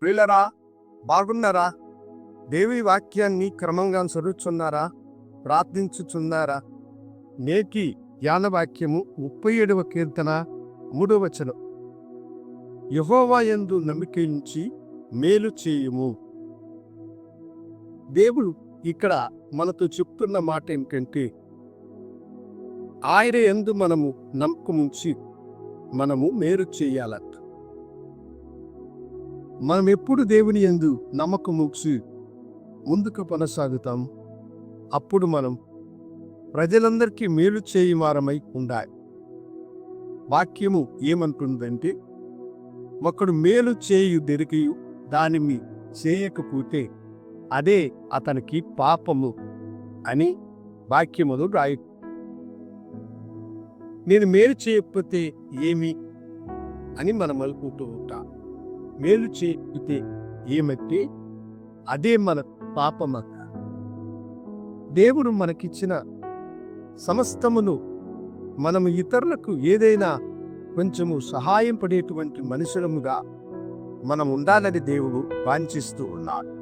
ప్రియులరా, బాగున్నారా? దేవి వాక్యాన్ని క్రమంగా చదువుచున్నారా? ప్రార్థించుచున్నారా? నేటి ధ్యాన వాక్యము 37వ కీర్తన 3వ వచనం. యెహోవా యందు నమ్మికించి మేలు చేయుము. దేవుడు ఇక్కడ మనతో చెప్తున్న మాట ఏమిటంటే, ఆయన యందు మనము నమ్మకముంచి మనము మేలు చేయాలంట. మనం ఎప్పుడు దేవుని యందు నమ్మకముంచి ముందుకు కొనసాగుతాం, అప్పుడు మనం ప్రజలందరికీ మేలు చేయువారమై ఉండాలి. వాక్యము ఏమంటుందంటే, ఒకడు మేలు చేయు దెరికియు దానిని చేయకపోతే అదే అతనికి పాపము అని వాక్యములు రాయి. నేను మేలు చేయకపోతే ఏమి అని మనం అనుకుంటూ ఉంటాం. మేలు చేయకపోతే ఏమంటే అదే మన పాపమక్క. దేవుడు మనకిచ్చిన సమస్తమును మనము ఇతరులకు ఏదైనా కొంచెము సహాయం పడేటువంటి మనుషులముగా మనం ఉండాలని దేవుడు వాంఛిస్తూ ఉన్నాడు.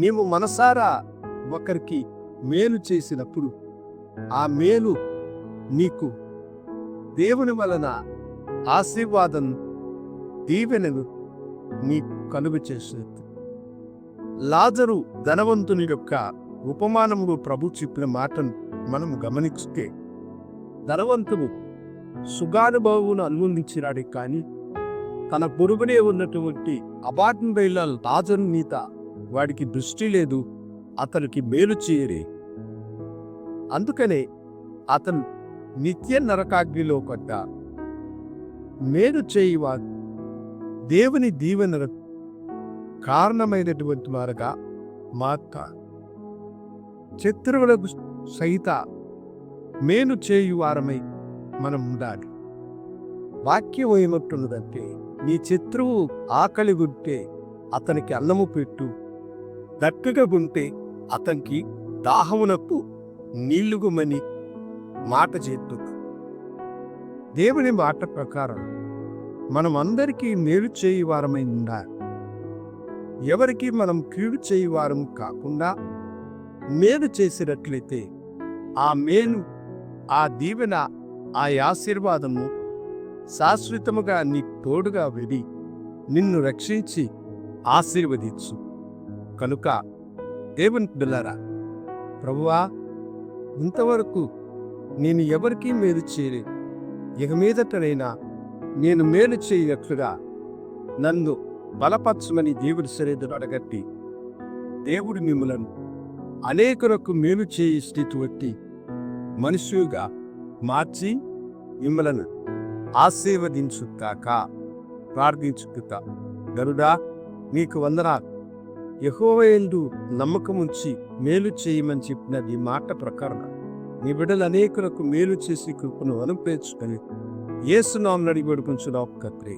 నీవు మనసారా ఒకరికి మేలు చేసినప్పుడు ఆ మేలు నీకు దేవుని వలన ఆశీర్వాదం, దీవెనను నీకు కలుగు చేస్తుంది. లాజరు ధనవంతుని యొక్క ఉపమానములు ప్రభు చెప్పిన మాటను మనం గమనిస్తే, ధనవంతుడు సుఖానుభవమును అనుభవించినాడే కానీ తన పొరుగునే ఉన్నటువంటి అపార్ట్మెంట్ లాజరు మీద వాడికి దృష్టి లేదు, అతనికి మేలు చేయరే. అందుకనే అతను నిత్య నరకాగ్నిలో పడ్డ. మేలు చేయువారు దేవుని దీవెనలకు కారణమైనటువంటి వారుగా మారుతారు. శత్రువులకు సహిత మేలు చేయువారమై మనం ఉండాలి. వాక్యం ఏమంటున్నదంటే, నీ శత్రువు ఆకలి గుంటే అతనికి అన్నము పెట్టు, దక్కగా గుంటే అతనికి దాహమునకు నీళ్లుగుమని మాట చేద్దు. దేవుని మాట ప్రకారం మనం అందరికీ మేలు చేయువారమై ఉండాలి. ఎవరికి మనం కీడు చేయువారం కాకుండా మేలు చేసినట్లయితే ఆ మేలు, ఆ దీవెన, ఆ ఆశీర్వాదము శాశ్వతముగా నీ తోడుగా వెళ్ళి నిన్ను రక్షించి ఆశీర్వదించు. కనుక దేవుని బిడ్డలారా, ప్రభువా, ఇంతవరకు నేను ఎవరికీ మేలు చేయలేదు, ఇక మీదటనైనా నేను మేలు చేయనట్లుగా నన్ను బలపరచమని దేవుడి సన్నిధిలో అడగట్టి, దేవుడు మిమ్మలను అనేకులకు మేలు చేసేటువంటి మనుషులుగా మార్చి మిమ్మలను ఆశీర్వదించుగాక. ప్రార్థించుట. గరుడా, నీకు వందనాలు. యెహోవా యందు నమ్మకముంచి మేలు చేయమని చెప్పిన నీ మాట ప్రకారం నీ బిడ్డలు అనేకులకు మేలు చేసి కృపను అనుగ్రహించుకొని యేసు నామమున అడిగి వేడుకొంచున్నాము తండ్రి.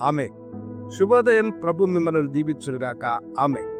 ఆమేన్. శుభోదయం. ప్రభు మిమ్మల్ని దీవించుగాక. ఆమేన్.